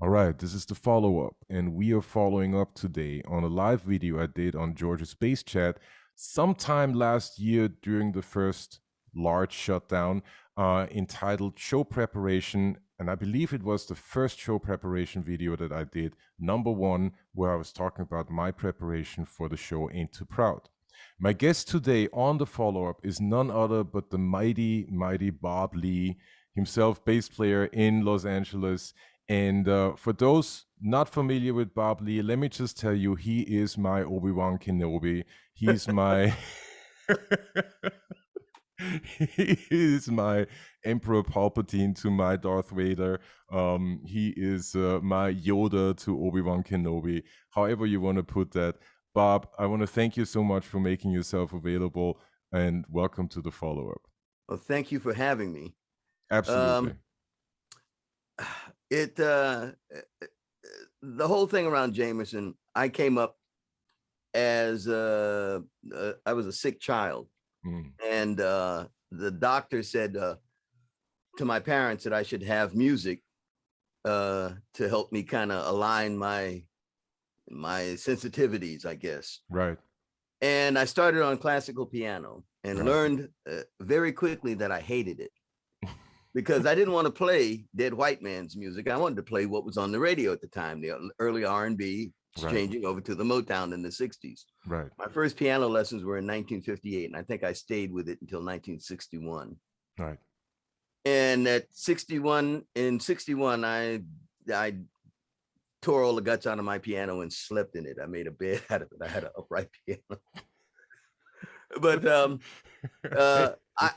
All right, this is the follow up, and we are following up today on a live video I did on Georgia's Space Chat sometime last year during the first large shutdown, entitled Show Preparation. And I believe it was the first show preparation video that I did, number one, where I was talking about my preparation for the show Ain't Too Proud. My guest today on the follow up is none other but the mighty, mighty Bob Lee, himself bass player in Los Angeles. And for those not familiar with Bob Lee, let me just tell you, he is my Obi-Wan Kenobi. He's my he is my Emperor Palpatine to my Darth Vader. He is my Yoda to Obi-Wan Kenobi. However you want to put that. Bob, I want to thank you so much for making yourself available, and welcome to the follow-up. Well, thank you for having me. Absolutely. The whole thing around Jamerson, I came up as I was a sick child, and the doctor said to my parents that I should have music to help me kind of align my sensitivities, I guess. Right. And I started on classical piano and learned very quickly that I hated it. Because I didn't want to play dead white man's music. I wanted to play what was on the radio at the time, the early R&B, changing over to the Motown in the 60s. Right. My first piano lessons were in 1958, and I think I stayed with it until 1961. Right. And in 61, I tore all the guts out of my piano and slept in it. I made a bed out of it. I had an upright piano. But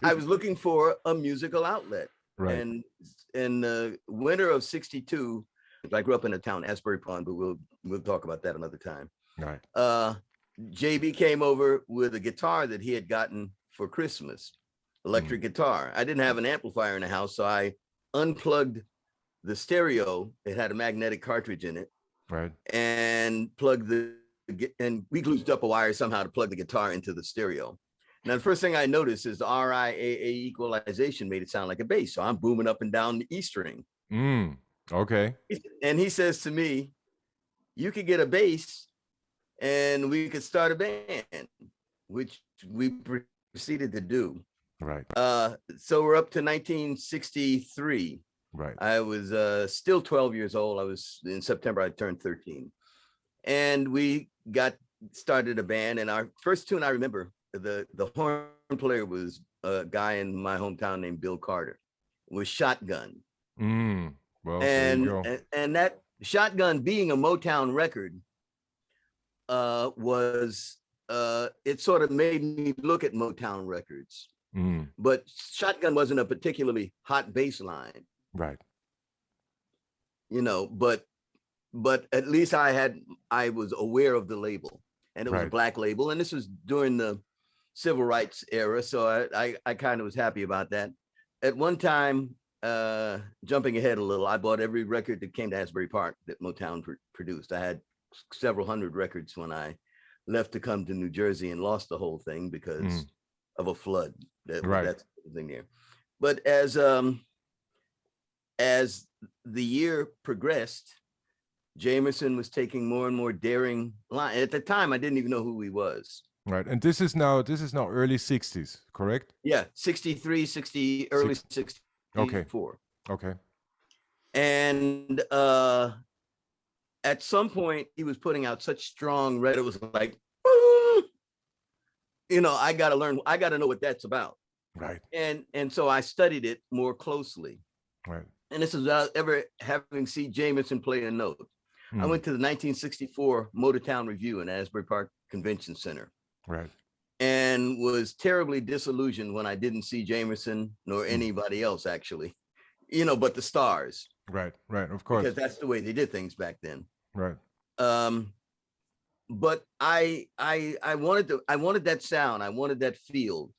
I was looking for a musical outlet. Right. And in the winter of 62, I grew up in a town, Asbury Pond, but we'll talk about that another time. Right. JB came over with a guitar that he had gotten for Christmas, electric guitar. I didn't have an amplifier in the house, so I unplugged the stereo. It had a magnetic cartridge in it. Right. And and we glued up a wire somehow to plug the guitar into the stereo. Now, the first thing I noticed is the RIAA equalization made it sound like a bass. So I'm booming up and down the E string. Okay. And he says to me, you could get a bass and we could start a band, which we proceeded to do. Right. So we're up to 1963. Right. I was still 12 years old. In September, I turned 13. And we started a band. And our first tune I remember, the horn player was a guy in my hometown named Bill Carter, was Shotgun. Well, and that Shotgun being a Motown record was it sort of made me look at Motown records. But Shotgun wasn't a particularly hot bass line. Right. You know, but at least I was aware of the label, and it was a black label, and this was during the civil rights era, so I kind of was happy about that. At one time, jumping ahead a little, I bought every record that came to Asbury Park that Motown produced. I had several hundred records when I left to come to New Jersey and lost the whole thing because of a flood. That's the thing there. But as the year progressed, Jamerson was taking more and more daring line. At the time, I didn't even know who he was. Right. And this is now early 60s, correct? Yeah, 63, early 64. Okay. And at some point, he was putting out such strong red. It was like, you know, I got to know what that's about. Right. And so I studied it more closely. Right. And this is without ever having seen Jamerson play a note. I went to the 1964 Motortown Review in Asbury Park Convention Center. Right. And was terribly disillusioned when I didn't see Jamerson nor anybody else, actually, you know, but the stars. Right. Right. Of course. Because that's the way they did things back then. Right. But I wanted that sound. I wanted that feel.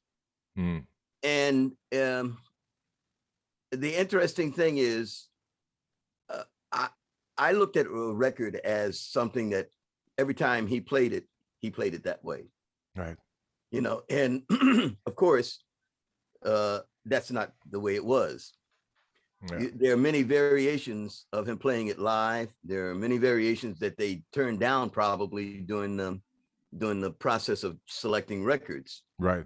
And the interesting thing is, I looked at a record as something that every time he played it that way. Right. You know, and of course, that's not the way it was. Yeah. There are many variations of him playing it live. There are many variations that they turned down probably during the process of selecting records. Right.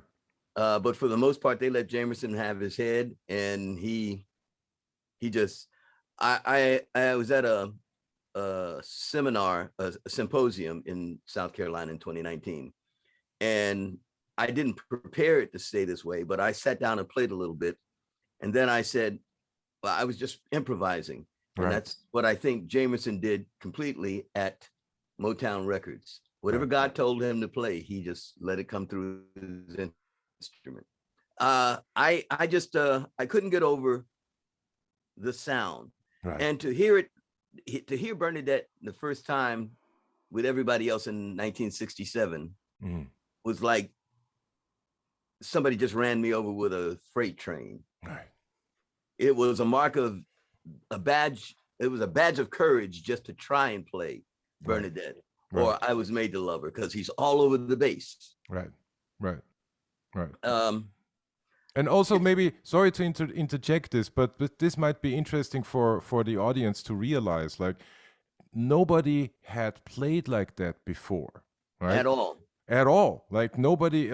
But for the most part, they let Jamerson have his head, and he just. I was at a seminar, a symposium in South Carolina in 2019, and I didn't prepare it to stay this way, but I sat down and played a little bit, and then I said, well, I was just improvising. And Right. that's what I think Jamerson did completely at Motown Records. Whatever Right. God told him to play, he just let it come through his instrument. I just I couldn't get over the sound. Right. And to hear Bernadette the first time with everybody else in 1967 was like somebody just ran me over with a freight train. Right. It was a mark of a badge. It was a badge of courage just to try and play Bernadette, right. or I Was Made to Love Her, because he's all over the bass. Right. Right. Right. And also, maybe, sorry to interject this, but this might be interesting for the audience to realize, like, nobody had played like that before, right? At all. Like, nobody.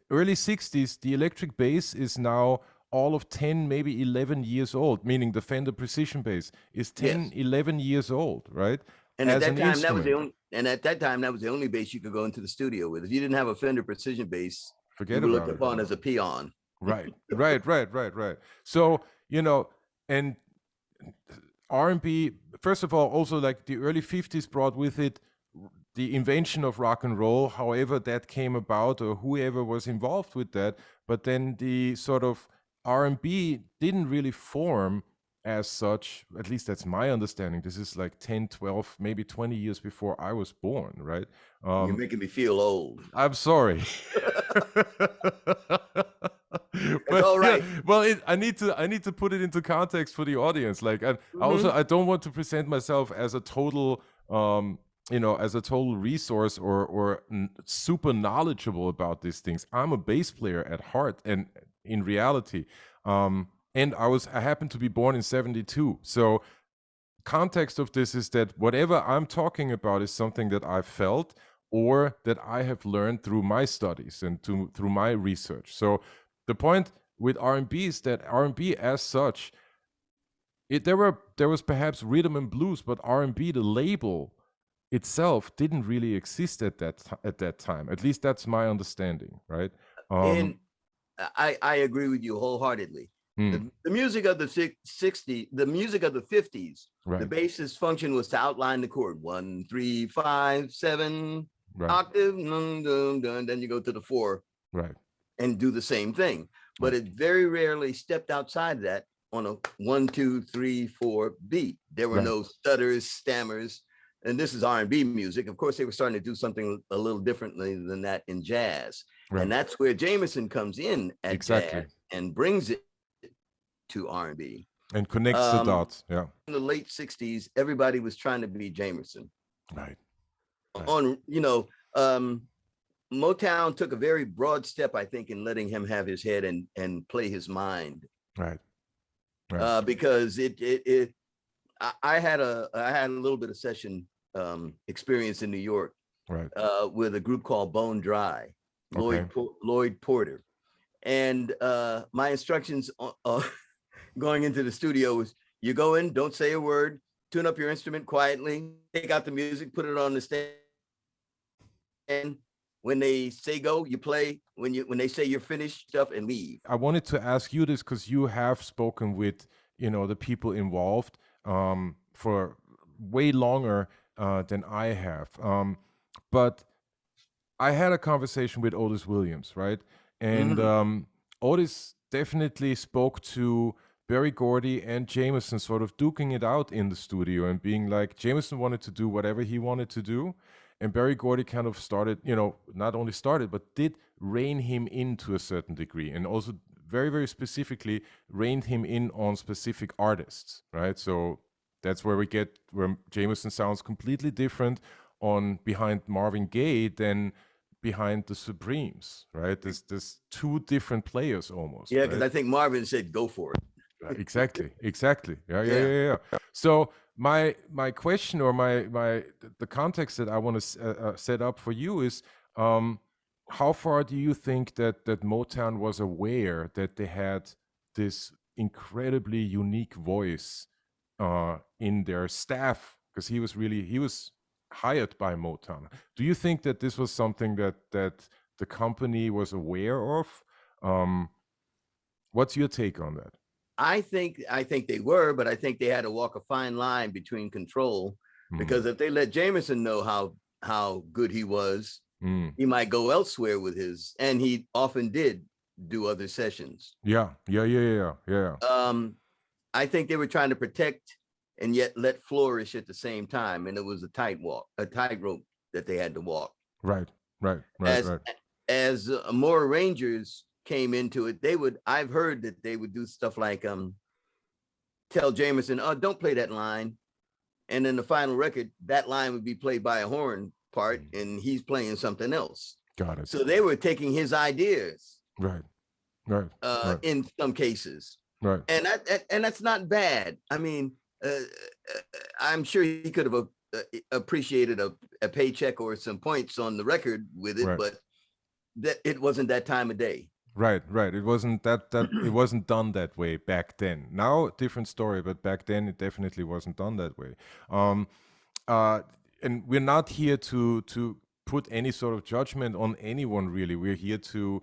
Early 60s, the electric bass is now all of 10, maybe 11 years old, meaning the Fender Precision bass is 10, 11 years old, right? And at that time, that was the only bass you could go into the studio with. If you didn't have a Fender Precision bass, forget you were about looked upon as a peon. Right. So, and R&B, first of all, also like the early 50s brought with it the invention of rock and roll, however that came about, or whoever was involved with that. But then the sort of R&B didn't really form as such, at least that's my understanding. This is like 10, 12, maybe 20 years before I was born, right? You're making me feel old. I'm sorry. But all right. Yeah, well, I need to put it into context for the audience. Like, I don't want to present myself as a total, as a total resource or super knowledgeable about these things. I'm a bass player at heart and in reality. And I happened to be born in 72. So context of this is that whatever I'm talking about is something that I felt or that I have learned through my studies and through my research. So the point with R&B is that R&B as such, there was perhaps rhythm and blues, but R&B, the label itself, didn't really exist at that time. At least that's my understanding, right? And I agree with you wholeheartedly. The music of the 60s, the music of the 50s, the bassist function was to outline the chord 1, 3, 5, 7, octave, then you go to the 4, and do the same thing. But it very rarely stepped outside of that on a 1, 2, 3, 4 beat. There were no stutters, stammers, and this is R&B music. Of course, they were starting to do something a little differently than that in jazz, and that's where Jamerson comes in at jazz and brings it to R&B and connects the dots. Yeah. In the late 60s, everybody was trying to be Jamerson. Right. On, Motown took a very broad step, I think, in letting him have his head and play his mind. Right. Because I had a little bit of session experience in New York, with a group called Bone Dry, Lloyd Porter, and my instructions going into the studio was: you go in, don't say a word, tune up your instrument quietly, take out the music, put it on the stand, and when they say go, you play. When they say you're finished, stuff, and leave. I wanted to ask you this because you have spoken with the people involved for way longer than I have. But I had a conversation with Otis Williams, right? And Otis definitely spoke to Berry Gordy and Jamerson sort of duking it out in the studio and being like, Jamerson wanted to do whatever he wanted to do. And Berry Gordy kind of started, not only started, but did rein him in to a certain degree. And also very, very specifically reined him in on specific artists, right? So that's where where Jamerson sounds completely different behind Marvin Gaye than behind the Supremes, right? There's two different players almost. Yeah, because I think Marvin said, go for it. Exactly, exactly. Yeah, yeah, Yeah. yeah, yeah. So my question, or the context that I want to set up for you is, um, how far do you think that Motown was aware that they had this incredibly unique voice in their staff? Because he was hired by Motown. Do you think that this was something that the company was aware of? Um, what's your take on that? I think they were, but I think they had to walk a fine line between control, because Mm, if they let Jamerson know how good he was, mm. he might go elsewhere with his, and he often did do other sessions. Yeah, yeah, yeah, yeah, yeah. Um, I think they were trying to protect and yet let flourish at the same time, and it was a tightrope that they had to walk. Right, right, right, As right, more arrangers came into it, I've heard that they would do stuff like tell Jamerson, "Oh, don't play that line," and in the final record, that line would be played by a horn part, Mm. and he's playing something else. Got it. So they were taking his ideas Right, right, right, in some cases, right, and that's not bad. I mean, I'm sure he could have appreciated a paycheck or some points on the record with it, right, but that it wasn't that time of day. right, right. It wasn't it wasn't done that way back then. Now, different story, but back then it definitely wasn't done that way. Um, uh, and we're not here to put any sort of judgment on anyone, really. We're here to,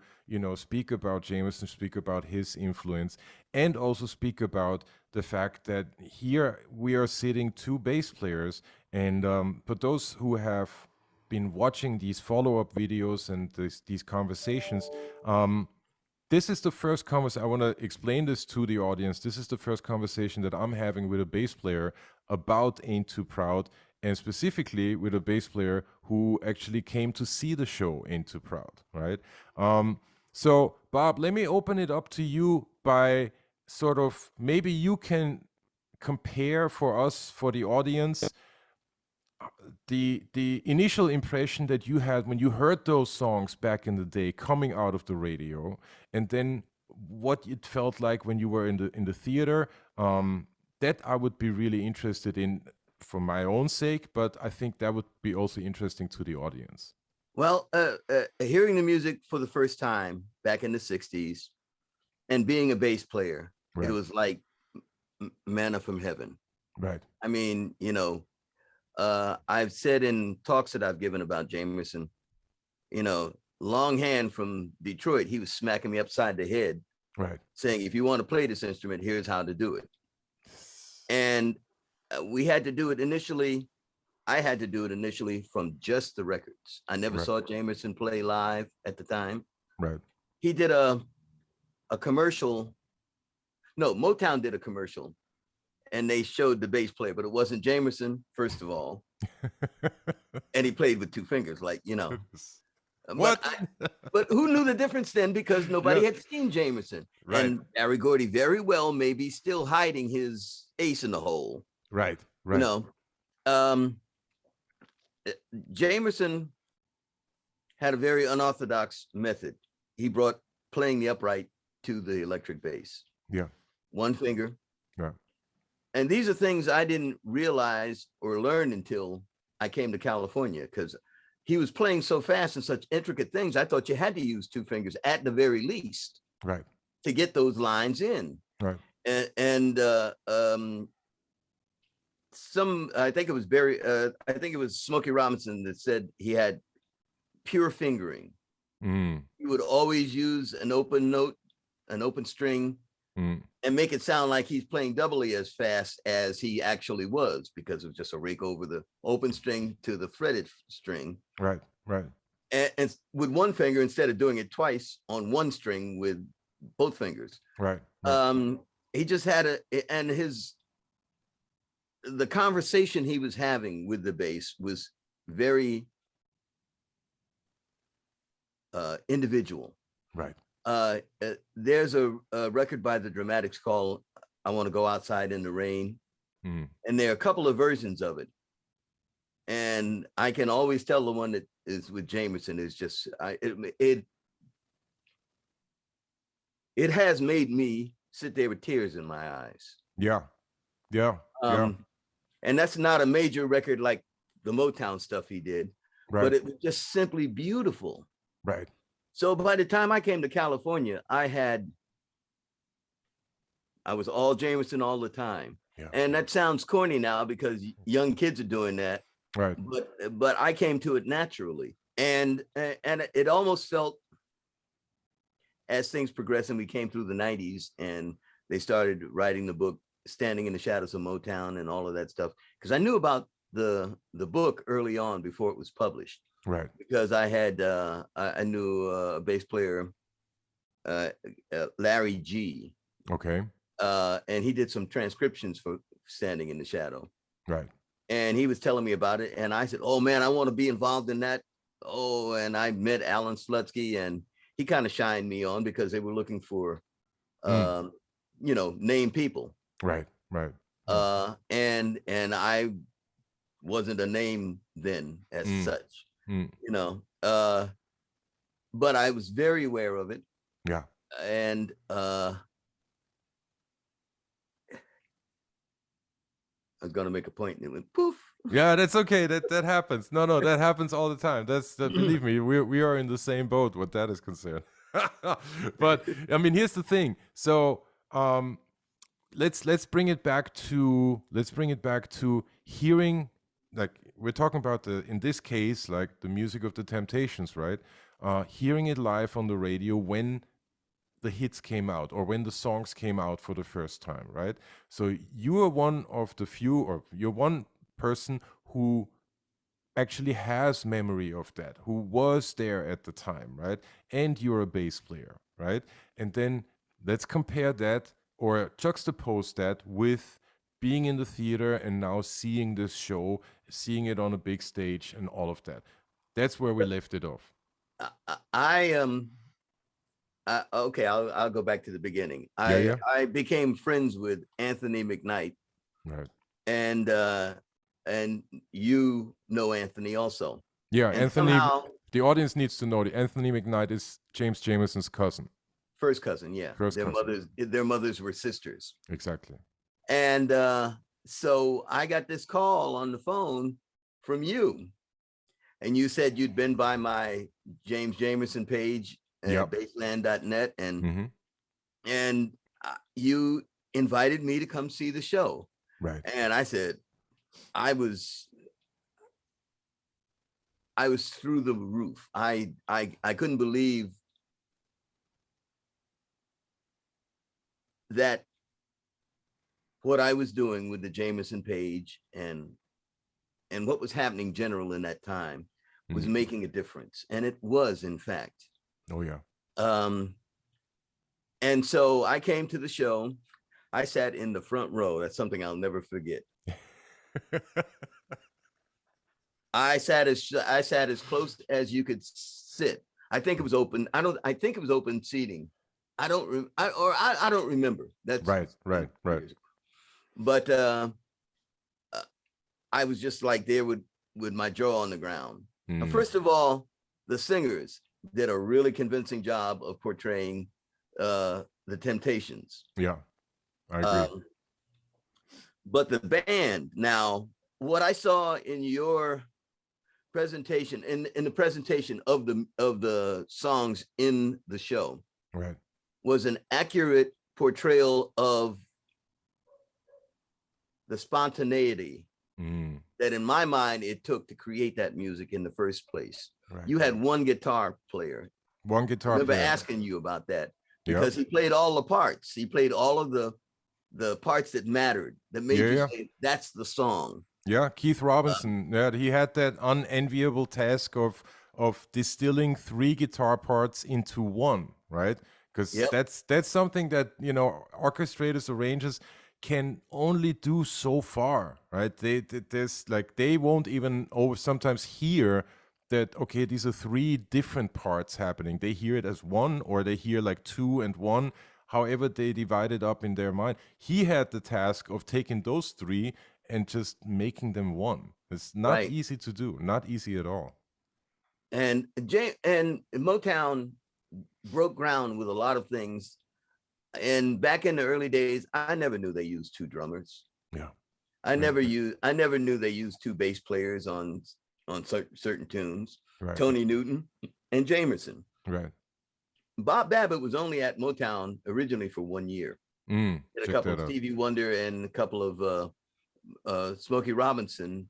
speak about Jameson, speak about his influence, and also speak about the fact that here we are sitting two bass players. And but those who have been watching these follow-up videos and these conversations, this is the first conversation. I want to explain this to the audience. This is the first conversation that I'm having with a bass player about Ain't Too Proud, and specifically with a bass player who actually came to see the show Ain't Too Proud, right? So, Bob, let me open it up to you by sort of, maybe you can compare for us, for the audience, the initial impression that you had when you heard those songs back in the day coming out of the radio, and then what it felt like when you were in the theater. That I would be really interested in for my own sake, but I think that would be also interesting to the audience. Well, hearing the music for the first time back in the 60s and being a bass player, it Right, was like manna from heaven. right, I mean, I've said in talks that I've given about Jamerson, longhand from Detroit, he was smacking me upside the head, right. saying, if you want to play this instrument, here's how to do it. And we had to do it initially. I had to do it initially from just the records. I never Right, saw Jamerson play live at the time. right. He did a commercial. No, Motown did a commercial, and they showed the bass player, but it wasn't Jamerson, first of all. And he played with two fingers, What? But who knew the difference then? Because nobody Yeah, had seen Jamerson. right, And Barry Gordy very well may be still hiding his ace in the hole. right, You right, know, um, Jamerson had a very unorthodox method. He brought playing the upright to the electric bass. yeah, One finger. yeah, And these are things I didn't realize or learn until I came to California, because he was playing so fast and such intricate things. I thought you had to use two fingers at the very least right, to get those lines in. right, And I think it was Smokey Robinson that said he had pure fingering. mm, He would always use an open note, an open string, mm, and make it sound like he's playing doubly as fast as he actually was, because it was just a rake over the open string to the fretted string. right, right, And with one finger, instead of doing it twice on one string with both fingers. right, right. He just had the conversation he was having with the bass was very individual. Right. There's a record by the Dramatics called I Want to Go Outside in the Rain. Mm. And there are a couple of versions of it. And I can always tell the one that is with Jamerson is just, it has made me sit there with tears in my eyes. Yeah. Yeah. And that's not a major record like the Motown stuff he did, but it was just simply beautiful. Right. So by the time I came to California, I was all Jamerson all the time. Yeah. And that sounds corny now because young kids are doing that. Right. But I came to it naturally. And it almost felt, as things progressed and we came through the 90s and they started writing the book Standing in the Shadows of Motown and all of that stuff, because I knew about the book early on before it was published. Right. Because I had I knew a bass player, Larry G. Okay. And he did some transcriptions for Standing in the Shadow. Right. And he was telling me about it, and I said, "Oh man, I want to be involved in that." Oh, and I met Alan Slutsky, and he kind of shined me on because they were looking for, named people. Right. Right. And I wasn't a name then as such, but I was very aware of it. Yeah. And I was gonna make a point and it went poof. Yeah, that's okay. That happens. No, that happens all the time. Believe me, we are in the same boat what that is concerned. But I mean, here's the thing. So let's bring it back to hearing, like we're talking about in this case, like the music of the Temptations, right? Hearing it live on the radio when the hits came out or when the songs came out for the first time, right? So you are one of the few, or you're one person who actually has memory of that, who was there at the time, right? And you're a bass player, right? And then let's compare that or juxtapose that with being in the theater and now seeing this show, seeing it on a big stage and all of that. That's where we left it off. Okay, I'll go back to the beginning. I became friends with Anthony McKnight, right? And you know Anthony also. Yeah, and Anthony. Somehow, the audience needs to know that Anthony McKnight is James Jamerson's cousin. First cousin, yeah. Their mothers were sisters. Exactly. And so I got this call on the phone from you, and you said you'd been by my James Jamerson page at baseland.net, and you invited me to come see the show. Right. And I said, I was through the roof. I couldn't believe that what I was doing with the Jamerson page and what was happening general in that time was making a difference. And it was, in fact. Oh yeah. And so I came to the show. I sat in the front row. That's something I'll never forget. I sat as close as you could sit. I think it was open. I think it was open seating. I don't remember. That's right. But I was just like there with my jaw on the ground. First of all, the singers did a really convincing job of portraying the Temptations. Yeah, I agree. But the band, now, what I saw in your presentation, in the presentation of the songs in the show, right, was an accurate portrayal of the spontaneity that, in my mind, it took to create that music in the first place. Right. You had one guitar player. I remember asking you about that because he played all the parts. He played all of the parts that mattered, that made you say, that's the song. Yeah, Keith Robinson. He had that unenviable task of distilling 3 guitar parts into one, right? Because that's something that, orchestrators, arrangers can only do so far, right? They won't even sometimes hear that, okay, these are 3 different parts happening. They hear it as one, or they hear like 2 and 1, however they divide it up in their mind. He had the task of taking those 3 and just making them one. It's not easy to do, not easy at all. And Motown broke ground with a lot of things And back in the early days, I never knew they used two drummers. Yeah. I never knew they used two bass players on certain tunes. Right. Tony Newton and Jamerson. Right. Bob Babbitt was only at Motown originally for 1 year. Did a couple of Stevie Wonder and a couple of Smokey Robinson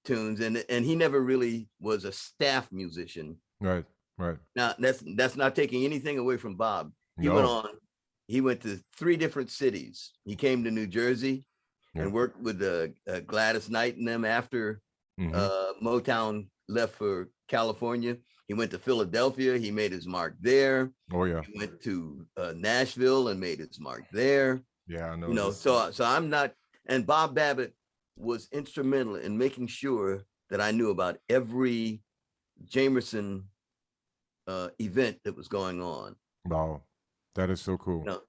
tunes, and he never really was a staff musician. Right. Right. Now that's not taking anything away from Bob. He went to 3 different cities. He came to New Jersey and worked with Gladys Knight and them after Motown left for California. He went to Philadelphia. He made his mark there. Oh yeah. He went to Nashville and made his mark there. Yeah, I know. You know, so I'm not. And Bob Babbitt was instrumental in making sure that I knew about every Jamerson event that was going on. Wow, that is so cool. You know,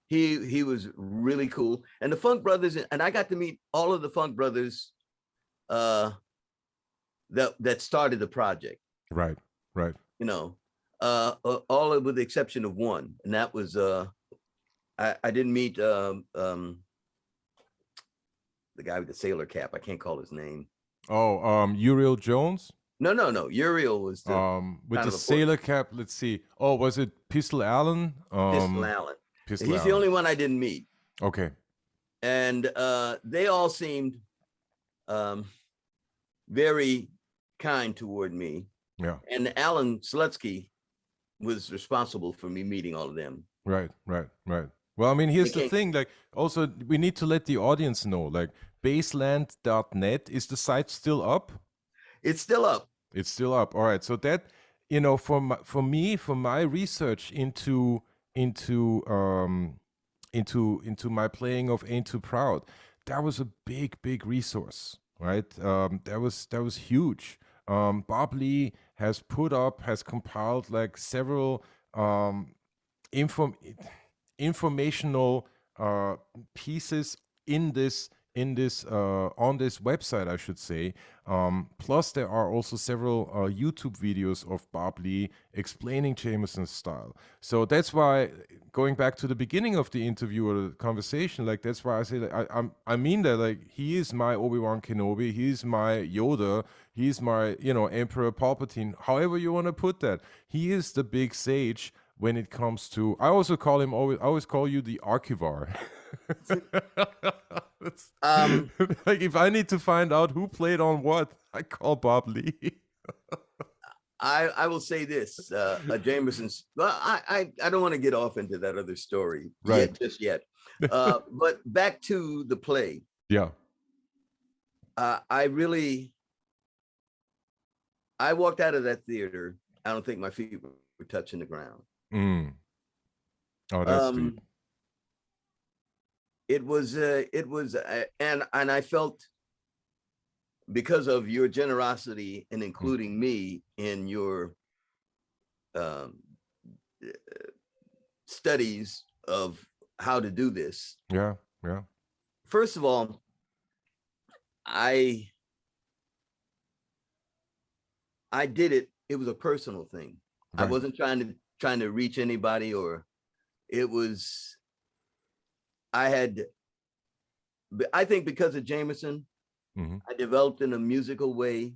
he was really cool. And the Funk Brothers, and I got to meet all of the Funk Brothers that started the project. Right. Right. You know, all with the exception of one, and that was I didn't meet the guy with the sailor cap. I can't call his name. Oh, Uriel Jones? No. Uriel was the with the sailor cap. Let's see. Oh, was it Pistol Allen? Pistol Allen. He's the only one I didn't meet. Okay. And they all seemed very kind toward me. Yeah. And Alan Slutsky was responsible for me meeting all of them. Right. Well, I mean, here's the thing. Like, also, we need to let the audience know. Like, baseland.net, is the site still up? It's still up. It's still up. All right. So that, you know, for my research into my playing of Ain't Too Proud, that was a big resource, right? That was huge. Bob Lee has compiled like several informational pieces on this website, I should say. Plus, there are also several YouTube videos of Bob Lee explaining Jamerson's style. So that's why, going back to the beginning of the interview or the conversation, like that's why I say that I mean that, like, he is my Obi-Wan Kenobi, he's my Yoda, he's my, you know, Emperor Palpatine, however you want to put that. He is the big sage when it comes to, I always call you the archivar. Like, if I need to find out who played on what, I call Bob Lee. I will say this, Jamerson's, well, I don't want to get off into that other story just yet. But back to the play. Yeah. I walked out of that theater. I don't think my feet were touching the ground. Oh, that's deep. It was, and I felt, because of your generosity in including me in your studies of how to do this. Yeah. First of all, I did it. It was a personal thing. Right. I wasn't trying to reach anybody, or it was. I think because of Jamerson, I developed in a musical way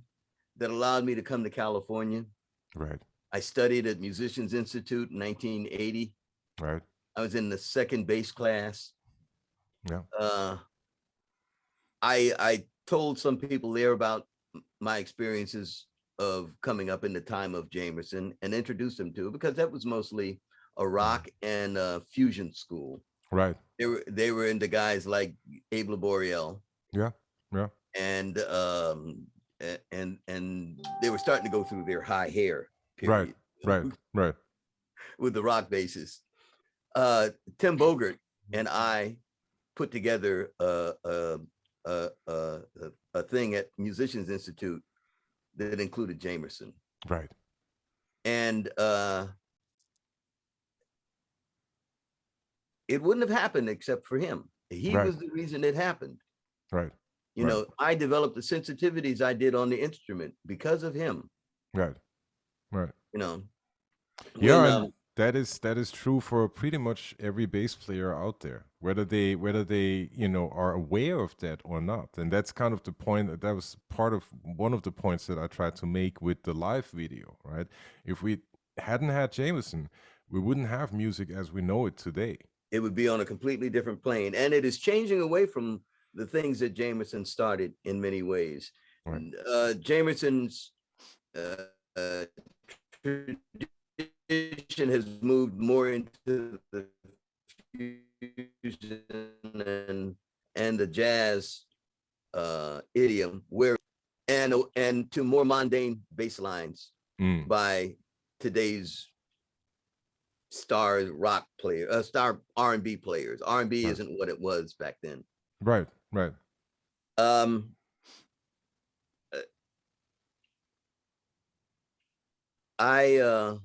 that allowed me to come to California. Right. I studied at Musicians Institute in 1980. Right. I was in the second bass class. Yeah. I told some people there about my experiences of coming up in the time of Jamerson and introduced them to it, because that was mostly a rock and fusion school. Right. They were into guys like Abe Laboriel. Yeah. And they were starting to go through their high hair period. Right. With the rock bassist. Tim Bogert and I put together a thing at Musicians Institute that included Jamerson. Right. And it wouldn't have happened except for him. He was the reason it happened. Right. You know, I developed the sensitivities I did on the instrument because of him. Right. You know. Yeah. that is true for pretty much every bass player out there, whether they are aware of that or not. And that's kind of the point. That was part of one of the points that I tried to make with the live video, right? If we hadn't had Jameson, we wouldn't have music as we know it today. It would be on a completely different plane, and it is changing away from the things that Jameson started in many ways. Right. Jameson's tradition has moved more into the fusion and the jazz idiom, where and to more mundane bass lines by today's star rock player, star R&B players. R&B right. isn't what it was back then. Right, right. I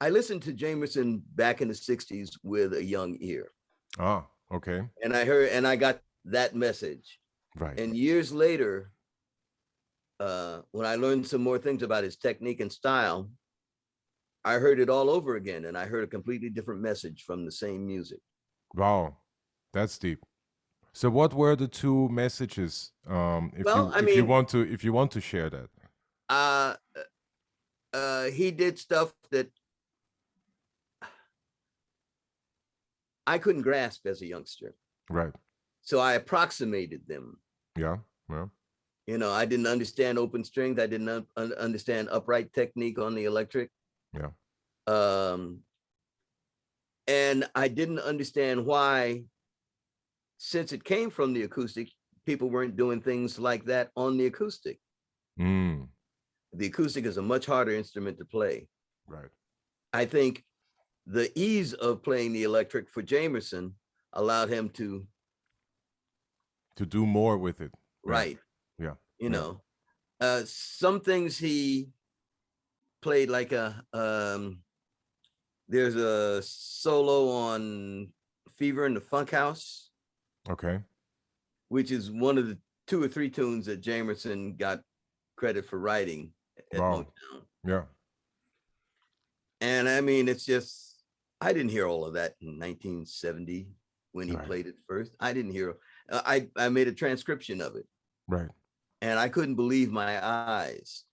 listened to Jamerson back in the 60s with a young ear. Ah, okay. And I got that message. Right. And years later, when I learned some more things about his technique and style, I heard it all over again, and I heard a completely different message from the same music. Wow, that's deep. So, what were the two messages? If you want to share that. He did stuff that I couldn't grasp as a youngster. Right. So I approximated them. Yeah. Yeah. You know, I didn't understand open strings. I didn't understand upright technique on the electric. Yeah. And I didn't understand why, since it came from the acoustic, people weren't doing things like that on the acoustic. The acoustic is a much harder instrument to play. Right. I think the ease of playing the electric for Jamerson allowed him to do more with it. Right. Yeah. You know, some things he played like there's a solo on Fever in the Funk House. Okay. Which is one of the 2 or 3 tunes that Jamerson got credit for writing at Motown. Yeah. And I mean, it's just, I didn't hear all of that in 1970 when he played it first. I didn't hear, I made a transcription of it. Right. And I couldn't believe my eyes.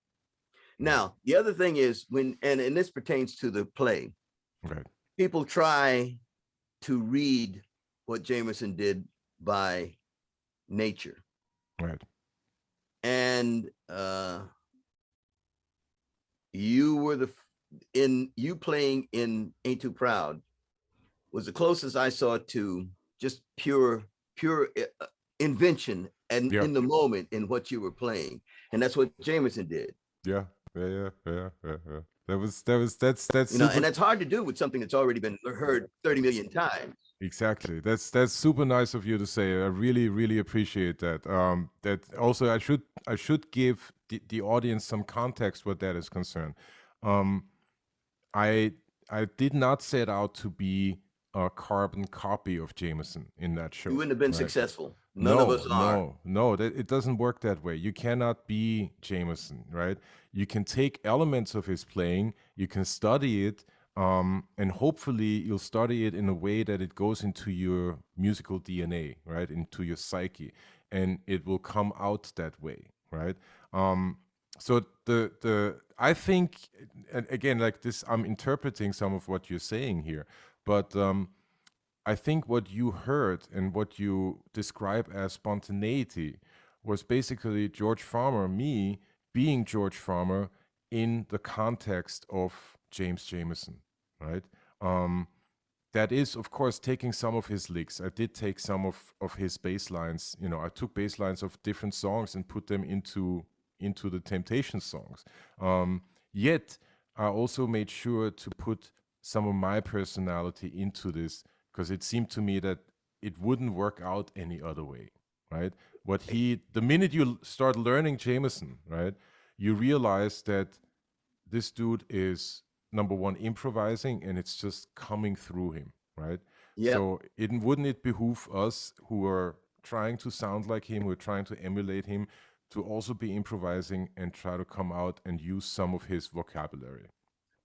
Now, the other thing is when, and this pertains to the play. Right. People try to read what Jamerson did by nature. Right. And you were you playing in Ain't Too Proud was the closest I saw to just pure invention and in the moment in what you were playing. And that's what Jamerson did. Yeah. That's you know, and that's hard to do with something that's already been heard 30 million times. Exactly. That's super nice of you to say. I really, really appreciate that. That also I should give the audience some context what that is concerned. I did not set out to be a carbon copy of Jamerson in that show. You wouldn't have been successful. None of us are. No, it doesn't work that way. You cannot be Jamerson, right? You can take elements of his playing, you can study it, and hopefully you'll study it in a way that it goes into your musical DNA, right? Into your psyche, and it will come out that way, right? So I think, and again, like this, I'm interpreting some of what you're saying here, but I think what you heard and what you describe as spontaneity was basically George Farmer, me being George Farmer in the context of James Jamerson, right? That is, of course, taking some of his licks. I did take some of his bass lines. You know, I took bass lines of different songs and put them into the Temptations songs. Yet, I also made sure to put some of my personality into this, because it seemed to me that it wouldn't work out any other way, right? The minute you start learning Jamerson, right, you realize that this dude is, number one, improvising, and it's just coming through him, right? Yep. So wouldn't it behoove us who are trying to sound like him, who are trying to emulate him, to also be improvising and try to come out and use some of his vocabulary.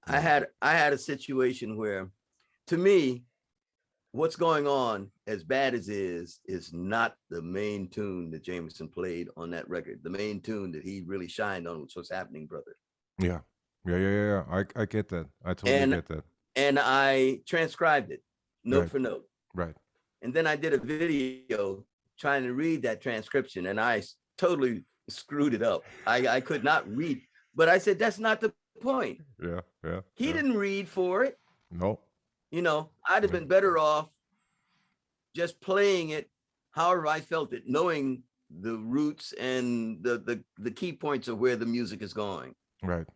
I had a situation where, to me, what's going on, as bad as is not the main tune that Jamerson played on that record. The main tune that he really shined on was What's Happening, Brother. Yeah. I get that. I totally get that. And I transcribed it note Right. for note. Right. And then I did a video trying to read that transcription, and I totally screwed it up. I could not read, but I said, that's not the point. Yeah. He didn't read for it. No. You know, I'd have been better off just playing it however I felt it, knowing the roots and the key points of where the music is going. Right.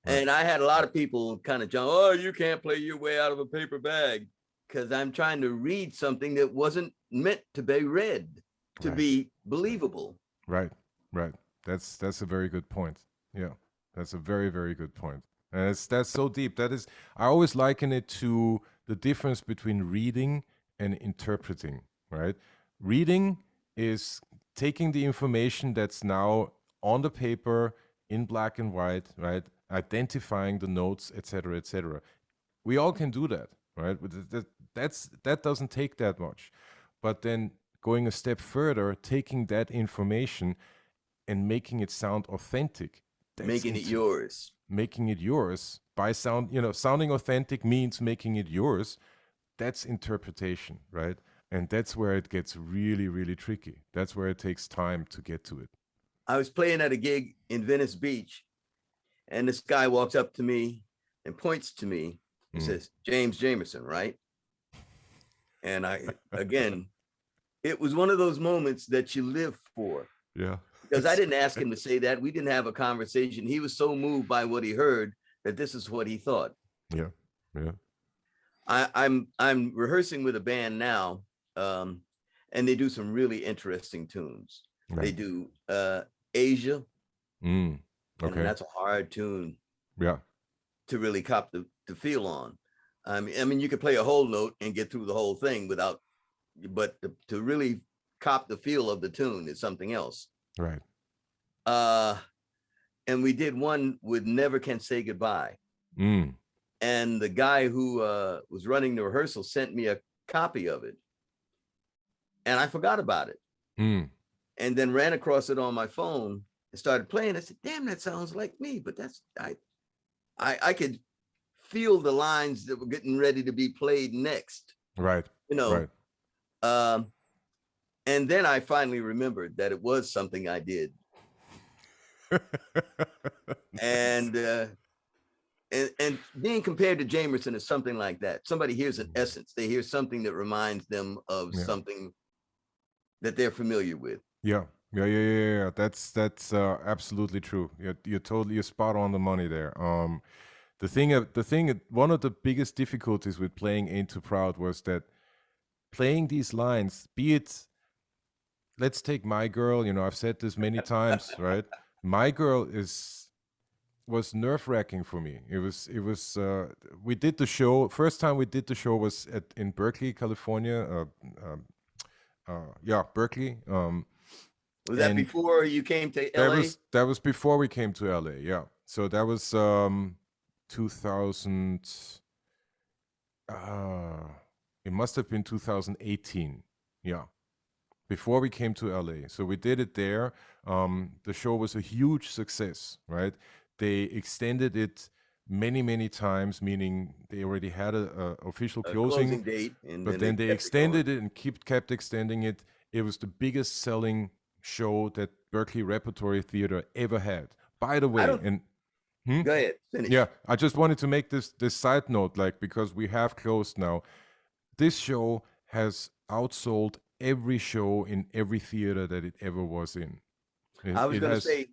And I had a lot of people kind of jump, oh, you can't play your way out of a paper bag, because I'm trying to read something that wasn't meant to be read, to be believable. Right. That's a very good point. Yeah, that's a very, very good point. And that's so deep. That is, I always liken it to the difference between reading and interpreting, right? Reading is taking the information that's now on the paper in black and white, right? Identifying the notes, etc., etc. We all can do that, right? That doesn't take that much. But then going a step further, taking that information and making it sound authentic. Making it yours. Making it yours by sounding authentic means making it yours. That's interpretation, right? And that's where it gets really, really tricky. That's where it takes time to get to it. I was playing at a gig in Venice Beach, and this guy walks up to me and points to me. He says, James Jamerson, right? And again, it was one of those moments that you live for. Yeah. Because I didn't ask him to say that. We didn't have a conversation. He was so moved by what he heard that this is what he thought. Yeah. I'm rehearsing with a band now, and they do some really interesting tunes. Right. They do Asia. Okay. And that's a hard tune. Yeah. To really cop the feel on. I mean, you could play a whole note and get through the whole thing but to really cop the feel of the tune is something else. Right. And we did one with Never Can Say Goodbye. And the guy who was running the rehearsal sent me a copy of it, and I forgot about it. And then ran across it on my phone and started playing. I said, damn, that sounds like me. But I could feel the lines that were getting ready to be played next. Right. Right. And then I finally remembered that it was something I did. And being compared to Jamerson is something like that. Somebody hears an essence. They hear something that reminds them of something that they're familiar with. Yeah. That's absolutely true. You're spot on the money there. One of the biggest difficulties with playing Ain't Too Proud was that playing these lines, be it, let's take My Girl, I've said this many times, right? My Girl was nerve-wracking for me. It was we did the show, first time we did the show was in Berkeley, California. Berkeley. Was that before you came to LA? That was before we came to LA, yeah. So that was 2000, it must have been 2018, yeah, before we came to LA. So we did it there. The show was a huge success, right? They extended it many times, meaning they already had a official closing date, but then they extended it and kept extending it. It was the biggest selling show that Berkeley Repertory Theater ever had. By the way, go ahead, finish. Yeah, I just wanted to make this side note, because we have closed now. This show has outsold every show in every theater that it ever was in. I was going to say,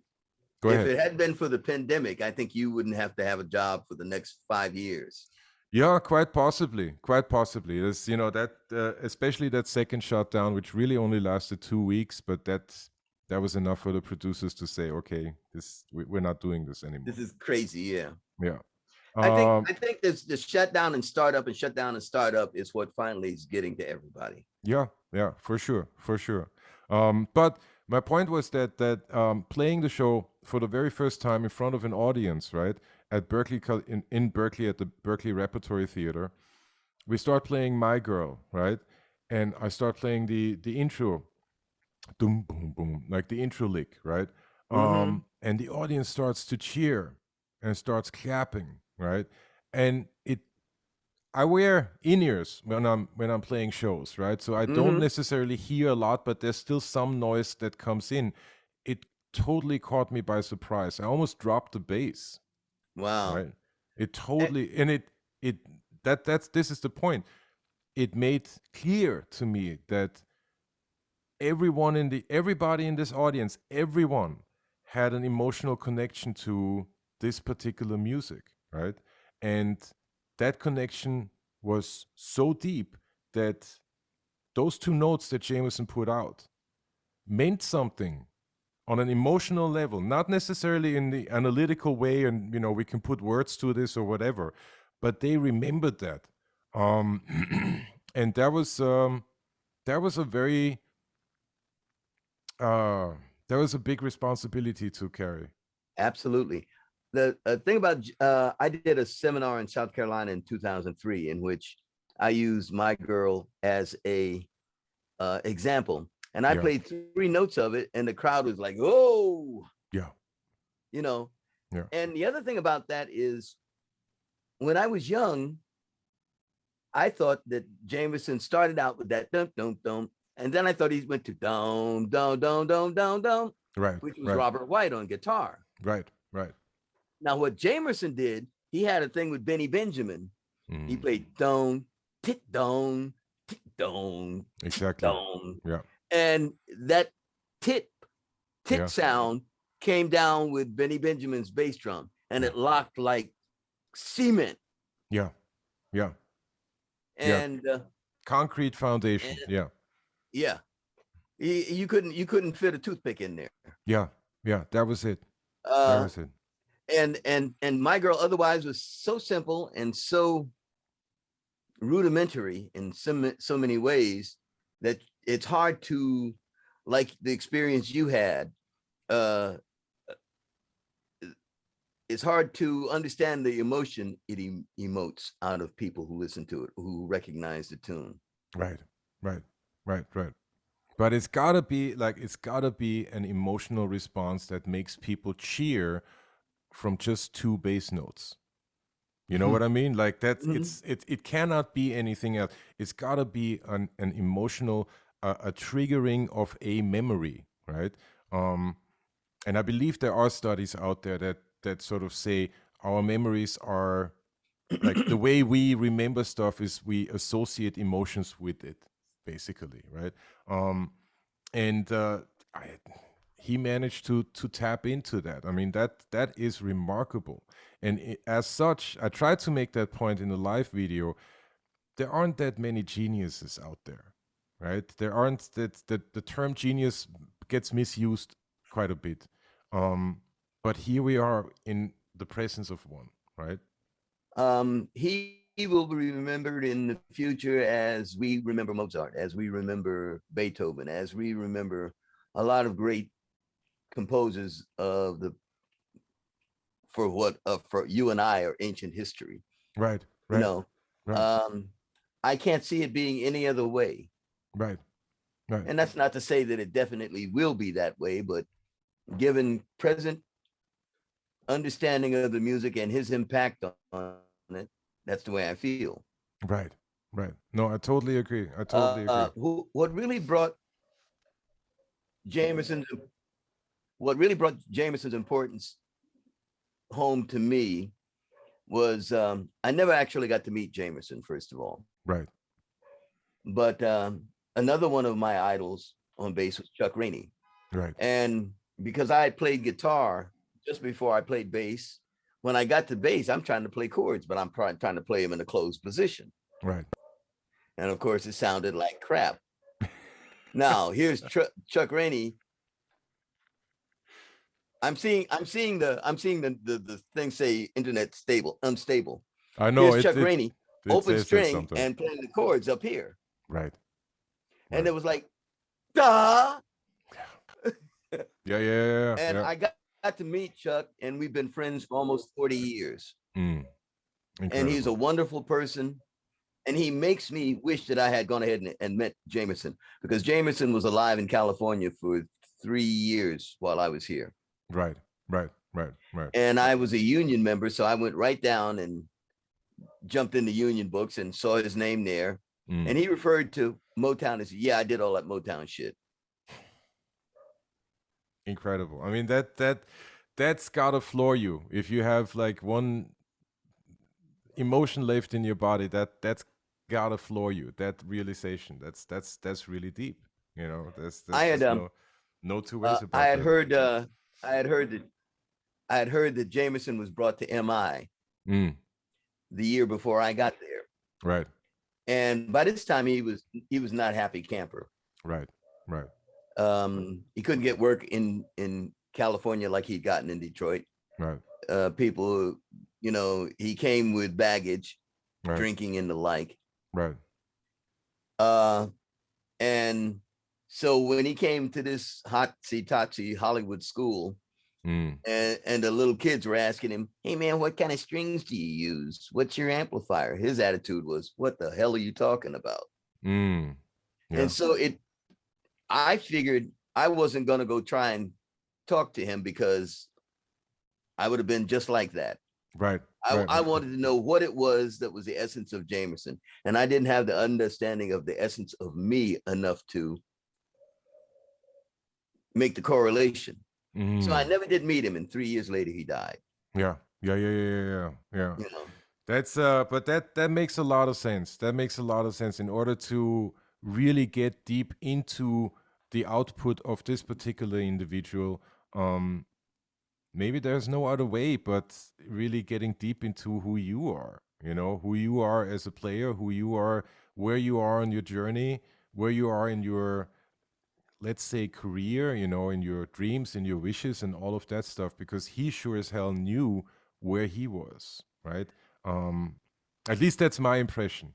if it hadn't been for the pandemic, I think you wouldn't have to have a job for the next 5 years. Yeah, quite possibly. It's, that especially that second shutdown, which really only lasted 2 weeks, but that was enough for the producers to say, okay, we're not doing this anymore. This is crazy. Yeah. I think this the shutdown and startup is what finally is getting to everybody. Yeah, for sure. But My point was that playing the show for the very first time in front of an audience, right, at Berkeley in Berkeley at the Berkeley Repertory Theater, we start playing My Girl, right, and I start playing the intro, boom boom boom, like the intro lick, right, and the audience starts to cheer and starts clapping, right, and I wear in-ears when I'm playing shows, right? So I don't necessarily hear a lot, but there's still some noise that comes in. It totally caught me by surprise. I almost dropped the bass, Wow. right? It totally, and this is the point. It made clear to me that everybody in this audience, everyone had an emotional connection to this particular music, right? And that connection was so deep that those two notes that Jameson put out meant something on an emotional level, not necessarily in the analytical way, and we can put words to this or whatever, but they remembered that, and that was a very that was a big responsibility to carry. Absolutely. The thing about I did a seminar in South Carolina in 2003 in which I used My Girl as a example, and I played 3 notes of it, and the crowd was like, "Oh, yeah." Yeah. And the other thing about that is, when I was young, I thought that Jameson started out with that dum dum dum, and then I thought he went to dum dum dum dum dum dum, right, which was Robert White on guitar. Right. Now, what Jamerson did, he had a thing with Benny Benjamin. He played don, tit don, exactly. Don. Yeah. And that tit sound came down with Benny Benjamin's bass drum, and it locked like cement. Yeah. And concrete foundation. Yeah. You couldn't fit a toothpick in there. Yeah. That was it. That was it. And My Girl otherwise was so simple and so rudimentary in so many ways that it's hard to, like the experience you had, it's hard to understand the emotion it emotes out of people who listen to it, who recognize the tune. Right. But it's gotta be an emotional response that makes people cheer from just 2 bass notes. You know what I mean? Like that's it cannot be anything else. It's gotta be an emotional, a triggering of a memory, right? And I believe there are studies out there that sort of say our memories are like the way we remember stuff is we associate emotions with it, basically, right? And he managed to tap into that. I mean, that is remarkable. And as such, I tried to make that point in the live video. There aren't that many geniuses out there, right? There aren't the term genius gets misused quite a bit. But here we are in the presence of one, right? He will be remembered in the future as we remember Mozart, as we remember Beethoven, as we remember a lot of great composers of the for you and I are ancient history. Right. I can't see it being any other way. Right. And that's not to say that it definitely will be that way, but given present understanding of the music and his impact on it, that's the way I feel. Right. No, I totally agree. What really brought Jameson's importance home to me was I never actually got to meet Jameson, first of all. Right. But another one of my idols on bass was Chuck Rainey. Right. And because I had played guitar just before I played bass, when I got to bass, I'm trying to play chords, but I'm trying to play them in a closed position. Right. And of course, it sounded like crap. Now here's Chuck Rainey. I'm seeing the thing say internet unstable. I know. Here's Chuck Rainey, open string and playing the chords up here. Right. And it was like, duh. And I got to meet Chuck, and we've been friends for almost 40 years. And he's a wonderful person. And he makes me wish that I had gone ahead and met Jamerson, because Jamerson was alive in California for 3 years while I was here. Right. And I was a union member, so I went right down and jumped into union books and saw his name there. And he referred to Motown and said, yeah, I did all that Motown shit. Incredible. I mean, that's gotta floor you. If you have like one emotion left in your body, that's gotta floor you. That realization, that's really deep. You know, that's I had no two ways about I had that. heard I had heard that Jamerson was brought to MI the year before I got there. Right. And by this time he was not happy camper. Right. He couldn't get work in California like he'd gotten in Detroit. Right. People, you know, he came with baggage, drinking and the like. Right. And so when he came to this hotsy-totsy Hollywood school, and the little kids were asking him, hey man, what kind of strings do you use? What's your amplifier? His attitude was, what the hell are you talking about? And so I figured I wasn't going to go try and talk to him, because I would have been just like that. Right. I wanted to know what it was that was the essence of Jamerson. And I didn't have the understanding of the essence of me enough to make the correlation. So I never did meet him, and 3 years later he died. Yeah. You know? That's but that makes a lot of sense. That makes a lot of sense. In order to really get deep into the output of this particular individual, maybe there's no other way but really getting deep into who you are, you know, who you are as a player, who you are, where you are on your journey, where you are in your, let's say, career, you know, in your dreams, in your wishes and all of that stuff, because he sure as hell knew where he was, right? At least that's my impression.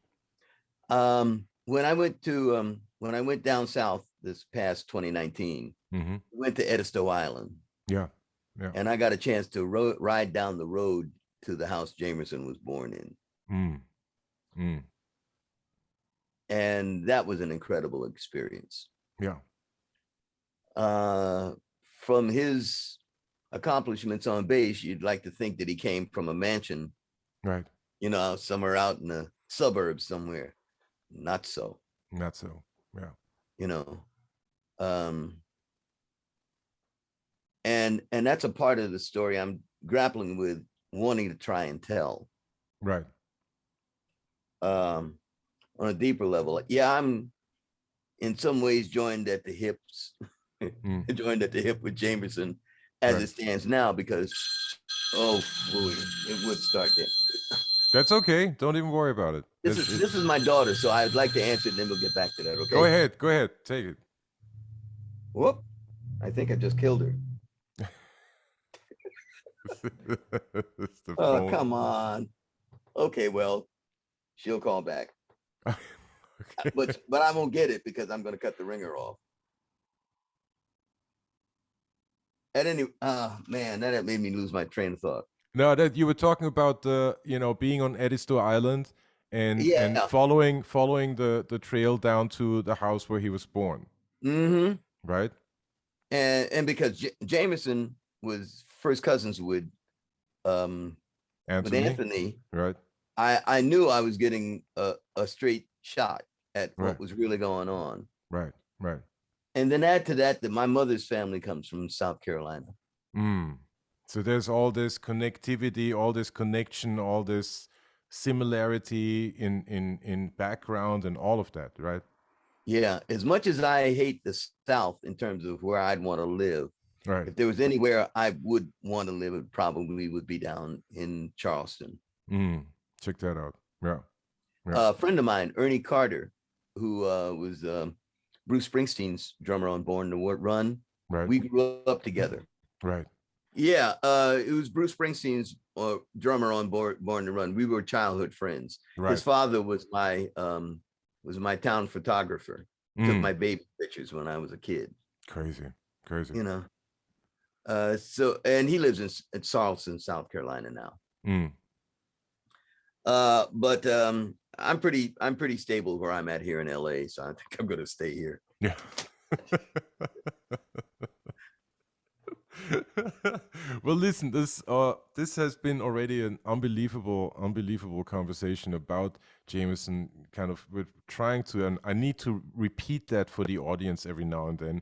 When I went down south this past 2019, went to Edisto Island. Yeah. And I got a chance to ride down the road to the house Jamerson was born in. And that was an incredible experience. Yeah. From his accomplishments on bass, you'd like to think that he came from a mansion, right? You know, somewhere out in the suburbs somewhere. Not so. Yeah. You know, and that's a part of the story I'm grappling with, wanting to try and tell. Right. On a deeper level, yeah, I'm in some ways joined at the hips. Joined at the hip with Jamerson as it stands now, because it would start there. That's okay. Don't even worry about it. This is my daughter, so I'd like to answer it, and then we'll get back to that. Okay. Go ahead. Take it. Whoop! I think I just killed her. Oh, come on. Okay, well, she'll call back. Okay. But I won't get it, because I'm going to cut the ringer off. At any, man, that made me lose my train of thought. No, that you were talking about the, you know, being on Edisto Island and following the trail down to the house where he was born. Right. And because Jamerson was first cousins with Anthony, right? I knew I was getting a straight shot at what was really going on. Right. And then add to that my mother's family comes from South Carolina. So there's all this connectivity, all this connection, all this similarity in background and all of that, right? Yeah. As much as I hate the South in terms of where I'd want to live, right? If there was anywhere I would want to live, it probably would be down in Charleston. Check that out. Yeah. A friend of mine, Ernie Carter, who was Bruce Springsteen's drummer on Born to Run. Right. We grew up together. Right. Yeah. It was Bruce Springsteen's drummer on Born to Run. We were childhood friends. Right. His father was my town photographer. Took my baby pictures when I was a kid. Crazy. Crazy. You know. So and he lives in Charleston, South Carolina now. But I'm pretty stable where I'm at here in LA, so I think I'm gonna stay here. Yeah. Well, listen, this has been already an unbelievable conversation about Jameson. Kind of, we're trying to, and I need to repeat that for the audience every now and then.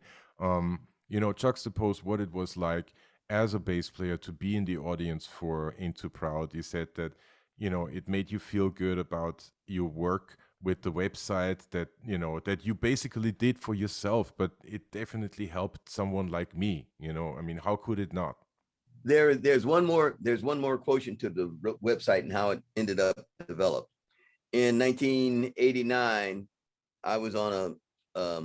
Juxtapose what it was like as a bass player to be in the audience for Ain't Too Proud. You said that, it made you feel good about your work with the website, that you basically did for yourself, but it definitely helped someone like me. I mean, how could it not? There's one more quotient to the website and how it ended up developed. In 1989, I was on a